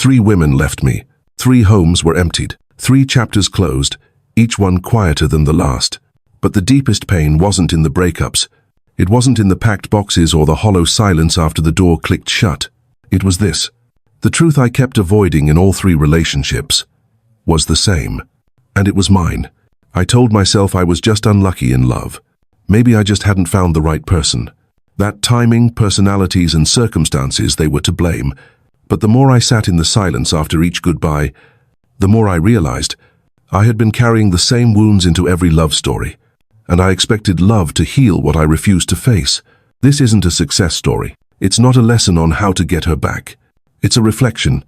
3 women left me. 3 homes were emptied. 3 chapters closed, each one quieter than the last. But the deepest pain wasn't in the breakups. It wasn't in the packed boxes or the hollow silence after the door clicked shut. It was this. The truth I kept avoiding in all 3 relationships was the same. And it was mine. I told myself I was just unlucky in love. Maybe I just hadn't found the right person. That timing, personalities, and circumstances, they were to blame. But the more I sat in the silence after each goodbye, the more I realized I had been carrying the same wounds into every love story, and I expected love to heal what I refused to face. This isn't a success story. It's not a lesson on how to get her back. It's a reflection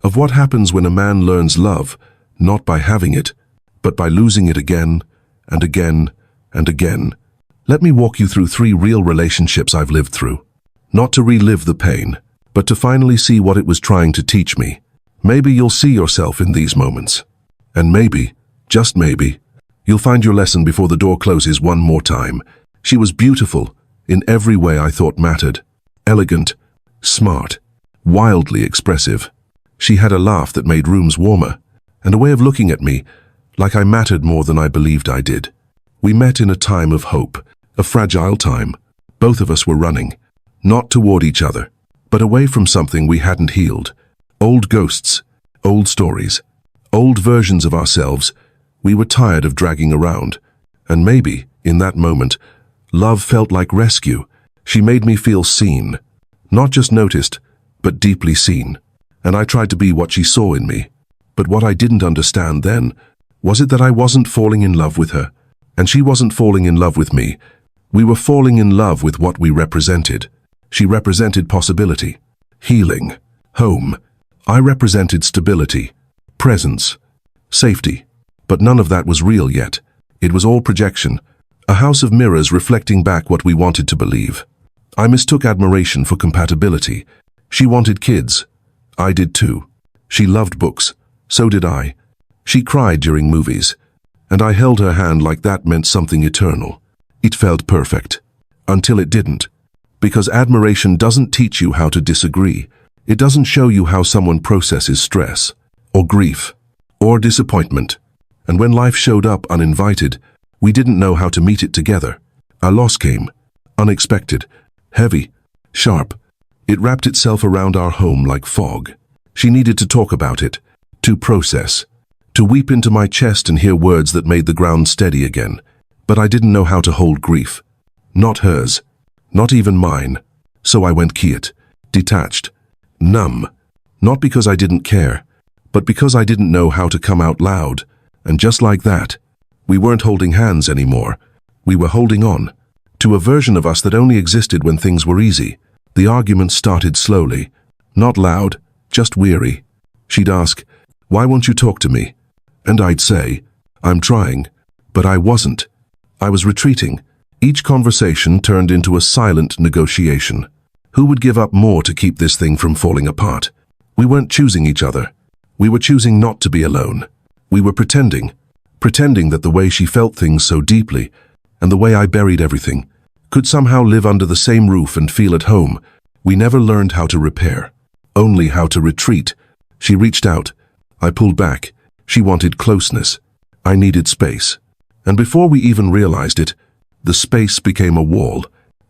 of what happens when a man learns love, not by having it, but by losing it again and again and again. Let me walk you through 3 real relationships I've lived through. Not to relive the pain, but to finally see what it was trying to teach me. Maybe you'll see yourself in these moments. And maybe, just maybe, you'll find your lesson before the door closes one more time. She was beautiful in every way I thought mattered. Elegant, smart, wildly expressive. She had a laugh that made rooms warmer, and a way of looking at me like I mattered more than I believed I did. We met in a time of hope, a fragile time. Both of us were running, not toward each other, but away from something we hadn't healed. Old ghosts, old stories, old versions of ourselves we were tired of dragging around. And maybe, in that moment, love felt like rescue. She made me feel seen. Not just noticed, but deeply seen. And I tried to be what she saw in me. But what I didn't understand then was it that I wasn't falling in love with her, and she wasn't falling in love with me. We were falling in love with what we represented. She represented possibility, healing, home. I represented stability, presence, safety. But none of that was real yet. It was all projection, a house of mirrors reflecting back what we wanted to believe. I mistook admiration for compatibility. She wanted kids. I did too. She loved books. So did I. She cried during movies, and I held her hand like that meant something eternal. It felt perfect. Until it didn't. Because admiration doesn't teach you how to disagree. It doesn't show you how someone processes stress, or grief, or disappointment. And when life showed up uninvited, we didn't know how to meet it together. A loss came, unexpected, heavy, sharp. It wrapped itself around our home like fog. She needed to talk about it, to process, to weep into my chest and hear words that made the ground steady again. But I didn't know how to hold grief. Not hers, not even mine. So I went quiet, detached, numb. Not because I didn't care, but because I didn't know how to come out loud. And just like that, we weren't holding hands anymore. We were holding on to a version of us that only existed when things were easy. The arguments started slowly, not loud, just weary. She'd ask, "Why won't you talk to me?" And I'd say, "I'm trying," but I wasn't. I was retreating. Each conversation turned into a silent negotiation. Who would give up more to keep this thing from falling apart? We weren't choosing each other. We were choosing not to be alone. We were pretending that the way she felt things so deeply, and the way I buried everything, could somehow live under the same roof and feel at home. We never learned how to repair, only how to retreat. She reached out. I pulled back. She wanted closeness. I needed space. And before we even realized it, the space became a wall,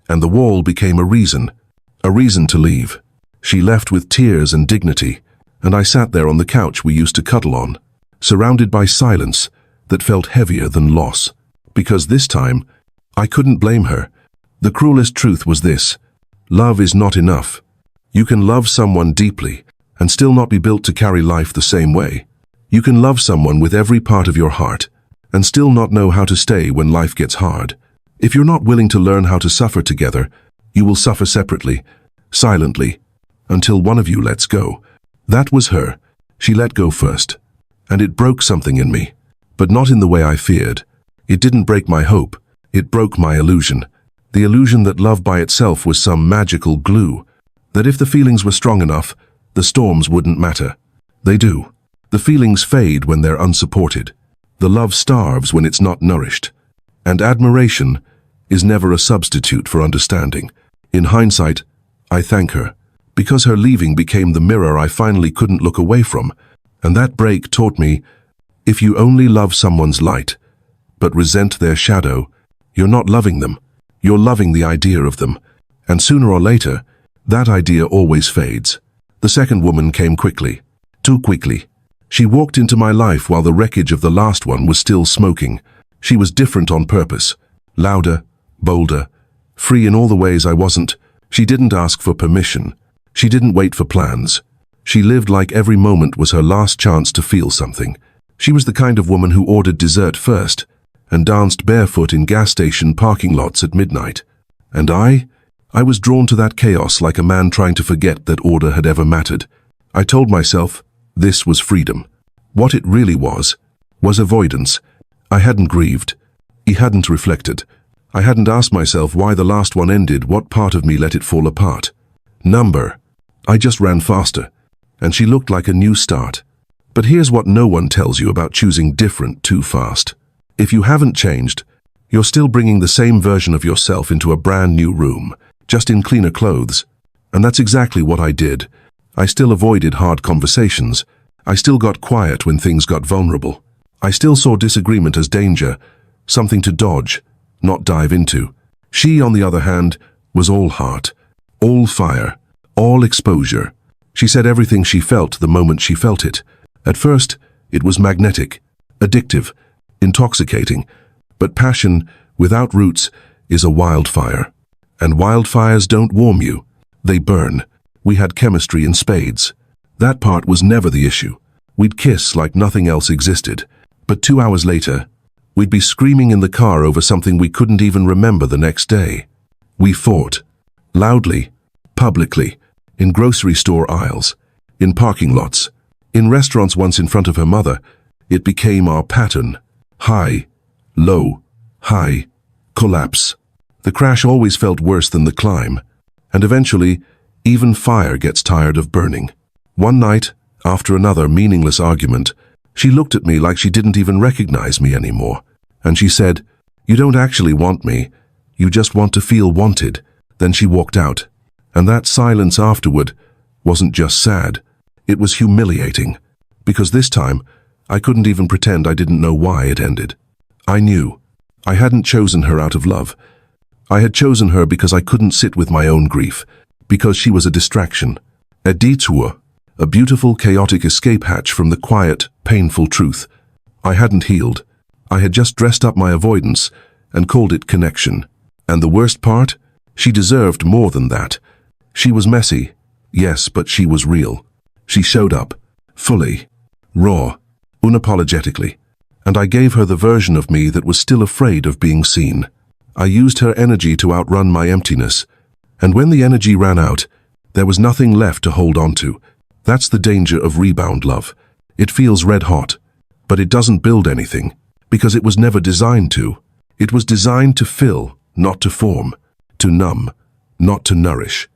and the wall became a reason to leave. She left with tears and dignity, and I sat there on the couch we used to cuddle on, surrounded by silence that felt heavier than loss. Because this time, I couldn't blame her. The cruelest truth was this: love is not enough. You can love someone deeply and still not be built to carry life the same way. You can love someone with every part of your heart and still not know how to stay when life gets hard. If you're not willing to learn how to suffer together, you will suffer separately, silently, until one of you lets go. That was her. She let go first, and it broke something in me, but not in the way I feared. It didn't break my hope. It broke my illusion. The illusion that love by itself was some magical glue, that if the feelings were strong enough, the storms wouldn't matter. They do. The feelings fade when they're unsupported. The love starves when it's not nourished. And admiration is never a substitute for understanding. In hindsight, I thank her, because her leaving became the mirror I finally couldn't look away from. And that break taught me, if you only love someone's light, but resent their shadow, you're not loving them. You're loving the idea of them. And sooner or later, that idea always fades. The second woman came quickly. Too quickly. She walked into my life while the wreckage of the last one was still smoking. She was different on purpose. Louder, bolder, free in all the ways I wasn't. She didn't ask for permission. She didn't wait for plans. She lived like every moment was her last chance to feel something. She was the kind of woman who ordered dessert first and danced barefoot in gas station parking lots at midnight. And I was drawn to that chaos like a man trying to forget that order had ever mattered. I told myself this was freedom. What it really was avoidance. I hadn't grieved. I hadn't reflected. I hadn't asked myself why the last one ended, what part of me let it fall apart. Number. I just ran faster, and she looked like a new start. But here's what no one tells you about choosing different too fast. If you haven't changed, you're still bringing the same version of yourself into a brand new room, just in cleaner clothes. And that's exactly what I did. I still avoided hard conversations. I still got quiet when things got vulnerable. I still saw disagreement as danger, something to dodge, not dive into. She, on the other hand, was all heart, all fire, all exposure. She said everything she felt the moment she felt it. At first, it was magnetic, addictive, intoxicating. But passion, without roots, is a wildfire. And wildfires don't warm you. They burn. We had chemistry in spades. That part was never the issue. We'd kiss like nothing else existed. But 2 hours later, we'd be screaming in the car over something we couldn't even remember the next day. We fought. Loudly, publicly, in grocery store aisles, in parking lots, in restaurants once in front of her mother. It became our pattern. High, low, high, collapse. The crash always felt worse than the climb. And eventually, even fire gets tired of burning. One night, after another meaningless argument, she looked at me like she didn't even recognize me anymore. And she said, "You don't actually want me. You just want to feel wanted." Then she walked out. And that silence afterward wasn't just sad. It was humiliating. Because this time, I couldn't even pretend I didn't know why it ended. I knew. I hadn't chosen her out of love. I had chosen her because I couldn't sit with my own grief. Because she was a distraction. A detour. A beautiful, chaotic escape hatch from the quiet, painful truth. I hadn't healed. I had just dressed up my avoidance and called it connection. And the worst part? She deserved more than that. She was messy, yes, but she was real. She showed up, fully, raw, unapologetically. And I gave her the version of me that was still afraid of being seen. I used her energy to outrun my emptiness. And when the energy ran out, there was nothing left to hold on to. That's the danger of rebound love. It feels red hot, but it doesn't build anything, because it was never designed to. It was designed to fill, not to form, to numb, not to nourish.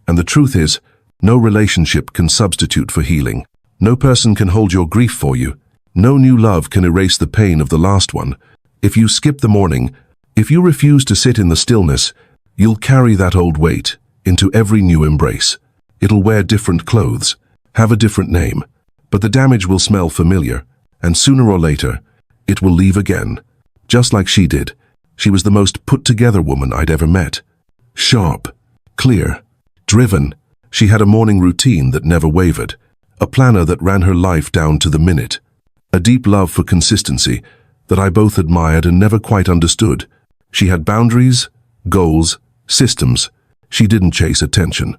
And the truth is, no relationship can substitute for healing. No person can hold your grief for you. No new love can erase the pain of the last one. If you skip the morning, if you refuse to sit in the stillness, you'll carry that old weight into every new embrace. It'll wear different clothes, have a different name, but the damage will smell familiar, and sooner or later, it will leave again. Just like she did. She was the most put-together woman I'd ever met. Sharp, clear, driven. She had a morning routine that never wavered, a planner that ran her life down to the minute, a deep love for consistency that I both admired and never quite understood. She had boundaries, goals, systems. She didn't chase attention.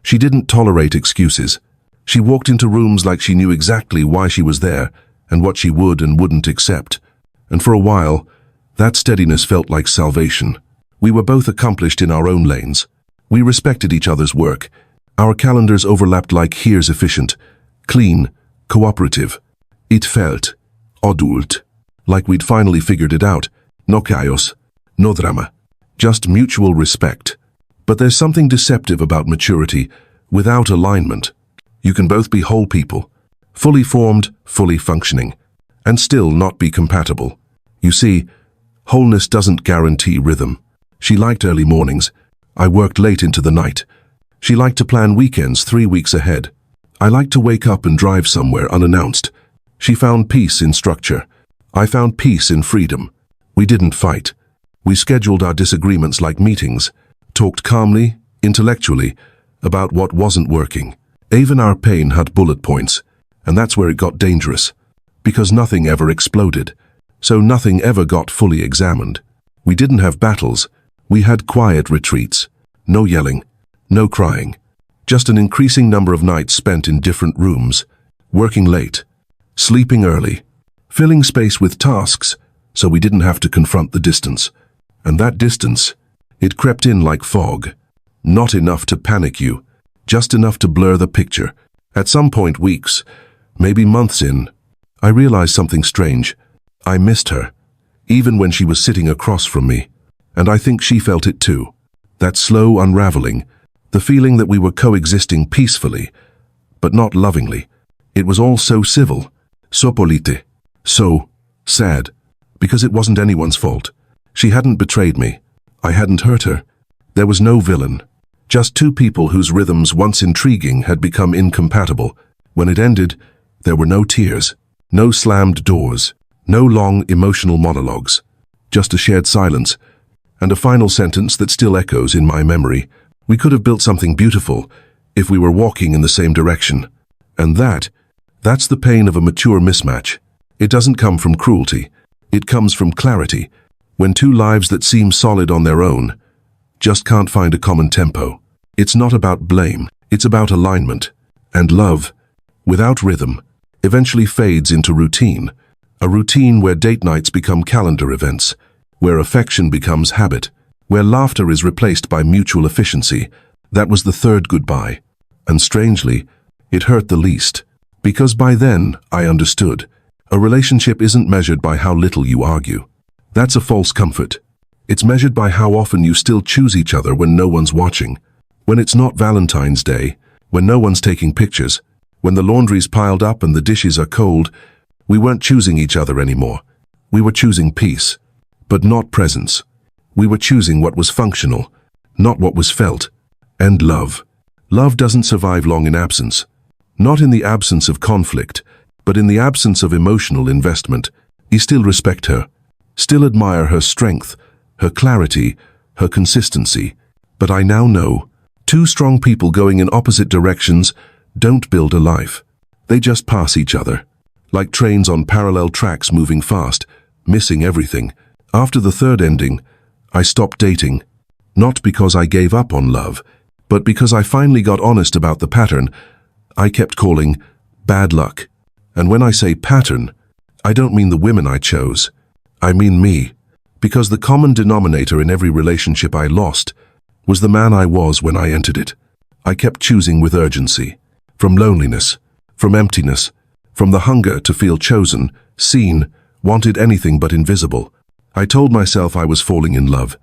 She didn't tolerate excuses. She walked into rooms like she knew exactly why she was there and what she would and wouldn't accept. And for a while, that steadiness felt like salvation. We were both accomplished in our own lanes. We respected each other's work. Our calendars overlapped like here's efficient, clean, cooperative. It felt adult, like we'd finally figured it out. No chaos, no drama, just mutual respect. But there's something deceptive about maturity without alignment. You can both be whole people, fully formed, fully functioning, and still not be compatible. You see, wholeness doesn't guarantee rhythm. She liked early mornings. I worked late into the night. She liked to plan weekends 3 weeks ahead. I liked to wake up and drive somewhere unannounced. She found peace in structure. I found peace in freedom. We didn't fight. We scheduled our disagreements like meetings, talked calmly, intellectually, about what wasn't working. Even our pain had bullet points, and that's where it got dangerous, because nothing ever exploded, so nothing ever got fully examined. We didn't have battles. We had quiet retreats. No yelling, no crying. Just an increasing number of nights spent in different rooms, working late, sleeping early, filling space with tasks so we didn't have to confront the distance. And that distance, it crept in like fog. Not enough to panic you, just enough to blur the picture. At some point, weeks, maybe months in, I realized something strange. I missed her, even when she was sitting across from me. And I think she felt it too. That slow unraveling, the feeling that we were coexisting peacefully, but not lovingly. It was all so civil, so polite, so sad, because it wasn't anyone's fault. She hadn't betrayed me. I hadn't hurt her. There was no villain. Just two people whose rhythms, once intriguing, had become incompatible. When it ended, there were no tears, no slammed doors, no long emotional monologues, just a shared silence, and a final sentence that still echoes in my memory. We could have built something beautiful if we were walking in the same direction. And that's the pain of a mature mismatch. It doesn't come from cruelty. It comes from clarity. When two lives that seem solid on their own just can't find a common tempo. It's not about blame. It's about alignment. And love, without rhythm, eventually fades into routine. A routine where date nights become calendar events, where affection becomes habit, where laughter is replaced by mutual efficiency. That was the third goodbye. And strangely, it hurt the least. Because by then, I understood. A relationship isn't measured by how little you argue. That's a false comfort. It's measured by how often you still choose each other when no one's watching. When it's not Valentine's Day, when no one's taking pictures, when the laundry's piled up and the dishes are cold, we weren't choosing each other anymore. We were choosing peace, but not presence. We were choosing what was functional, not what was felt. And love. Love doesn't survive long in absence. Not in the absence of conflict, but in the absence of emotional investment. You still respect her, still admire her strength, her clarity, her consistency. But I now know, two strong people going in opposite directions don't build a life. They just pass each other, like trains on parallel tracks moving fast, missing everything. After the third ending, I stopped dating, not because I gave up on love, but because I finally got honest about the pattern I kept calling bad luck. And when I say pattern, I don't mean the women I chose. I mean me. Because the common denominator in every relationship I lost was the man I was when I entered it. I kept choosing with urgency. From loneliness, from emptiness, from the hunger to feel chosen, seen, wanted anything but invisible. I told myself I was falling in love.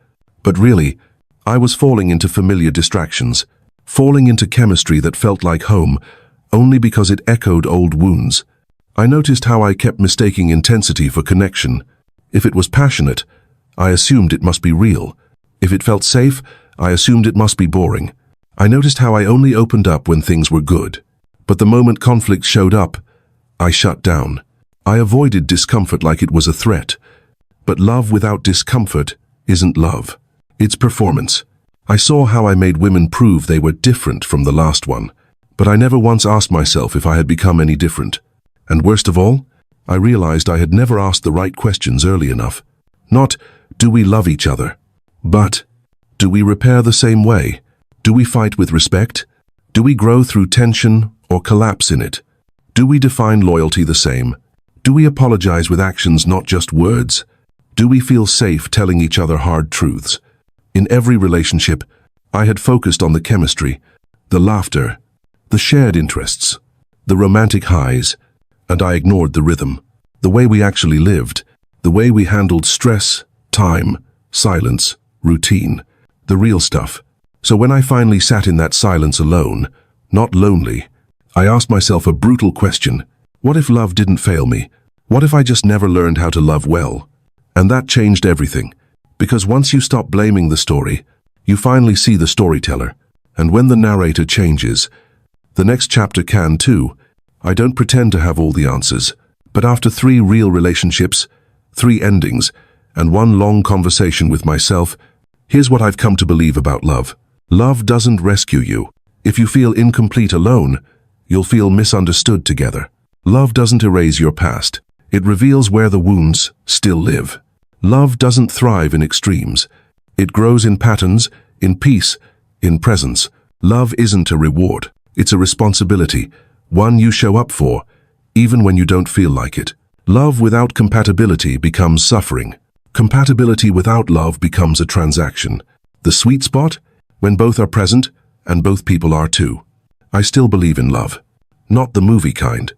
But really, I was falling into familiar distractions, falling into chemistry that felt like home, only because it echoed old wounds. I noticed how I kept mistaking intensity for connection. If it was passionate, I assumed it must be real. If it felt safe, I assumed it must be boring. I noticed how I only opened up when things were good. But the moment conflict showed up, I shut down. I avoided discomfort like it was a threat. But love without discomfort isn't love. It's performance. I saw how I made women prove they were different from the last one. But I never once asked myself if I had become any different. And worst of all, I realized I had never asked the right questions early enough. Not, do we love each other? But, do we repair the same way? Do we fight with respect? Do we grow through tension or collapse in it? Do we define loyalty the same? Do we apologize with actions, not just words? Do we feel safe telling each other hard truths? In every relationship, I had focused on the chemistry, the laughter, the shared interests, the romantic highs, and I ignored the rhythm, the way we actually lived, the way we handled stress, time, silence, routine, the real stuff. So when I finally sat in that silence alone, not lonely, I asked myself a brutal question. What if love didn't fail me? What if I just never learned how to love well? And that changed everything. Because once you stop blaming the story, you finally see the storyteller. And when the narrator changes, the next chapter can too. I don't pretend to have all the answers, but after 3 real relationships, 3 endings, and 1 long conversation with myself, here's what I've come to believe about love. Love doesn't rescue you. If you feel incomplete alone, you'll feel misunderstood together. Love doesn't erase your past. It reveals where the wounds still live. Love doesn't thrive in extremes. It grows in patterns, in peace, in presence. Love isn't a reward. It's a responsibility, one you show up for, even when you don't feel like it. Love without compatibility becomes suffering. Compatibility without love becomes a transaction. The sweet spot? When both are present, and both people are too. I still believe in love. Not the movie kind.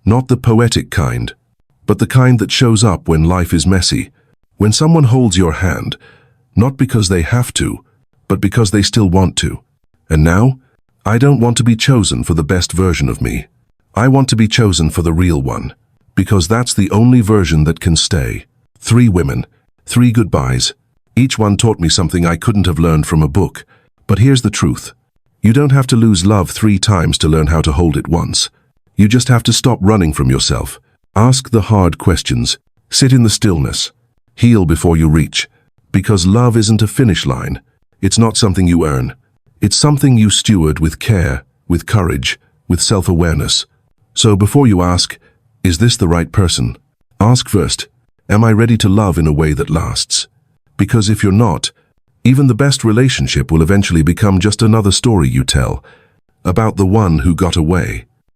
Not the poetic kind. But the kind that shows up when life is messy. When someone holds your hand, not because they have to, but because they still want to. And now, I don't want to be chosen for the best version of me. I want to be chosen for the real one. Because that's the only version that can stay. 3 women, 3 goodbyes. Each one taught me something I couldn't have learned from a book. But here's the truth. You don't have to lose love 3 times to learn how to hold it once. You just have to stop running from yourself. Ask the hard questions. Sit in the stillness. Heal before you reach. Because love isn't a finish line. It's not something you earn. It's something you steward with care, with courage, with self-awareness. So before you ask, is this the right person? Ask first, am I ready to love in a way that lasts? Because if you're not, even the best relationship will eventually become just another story you tell, about the one who got away.